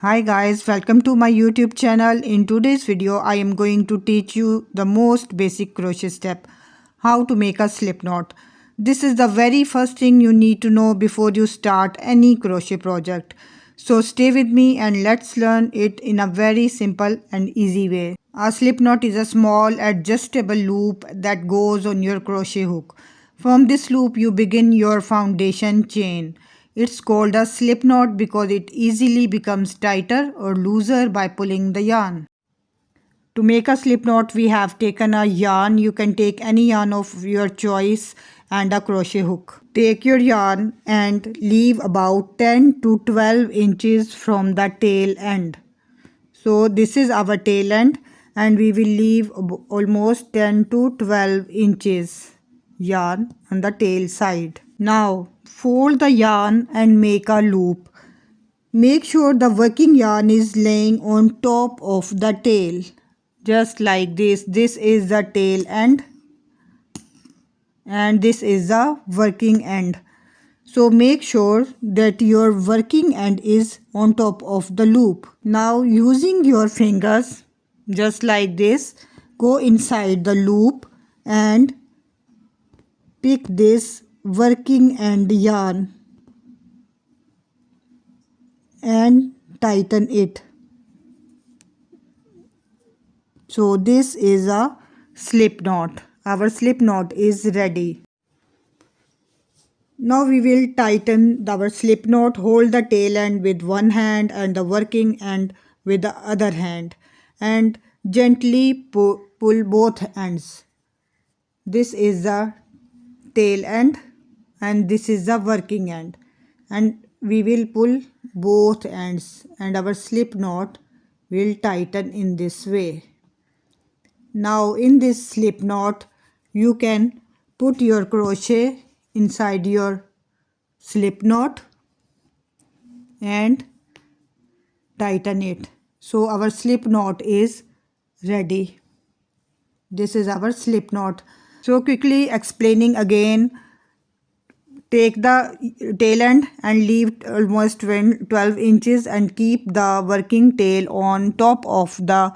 Hi guys, welcome to my YouTube channel. In today's video, I am going to teach you the most basic crochet step, how to make a slip knot. This is the very first thing you need to know before you start any crochet project. So stay with me and let's learn it in a very simple and easy way. A slip knot is a small adjustable loop that goes on your crochet hook. From this loop, you begin your foundation chain. It's called a slip knot because it easily becomes tighter or looser by pulling the yarn. To make a slip knot, we have taken a yarn. You can take any yarn of your choice and a crochet hook. Take your yarn and leave about 10 to 12 inches from the tail end. So this is our tail end and we will leave almost 10 to 12 inches yarn on the tail side. Now fold the yarn and make a loop. Make sure the working yarn is laying on top of the tail. Just like this. This is the tail end and this is the working end. So make sure that your working end is on top of the loop. Now using your fingers, just like this, go inside the loop and pick this working end yarn and tighten it. So this is a slip knot. Our slip knot is ready. Now we will tighten our slip knot. Hold the tail end with one hand and the working end with the other hand and gently pull both ends. This is the tail end and this is the working end, and we will pull both ends and our slip knot will tighten in this way. Now in this slip knot you can put your crochet inside your slip knot and tighten it. So our slip knot is ready. This is our slip knot. So quickly explaining again, take the tail end and leave almost 12 inches and keep the working tail on top of the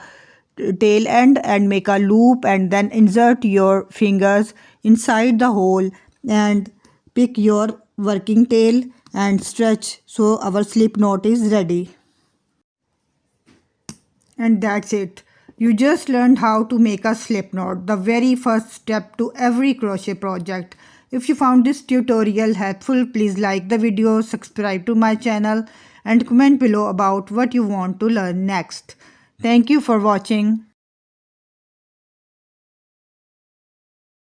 tail end and make a loop, and then insert your fingers inside the hole and pick your working tail and stretch. So our slip knot is ready. And that's it. You just learned how to make a slip knot, the very first step to every crochet project. If you found this tutorial helpful, please like the video, subscribe to my channel and comment below about what you want to learn next. Thank you for watching.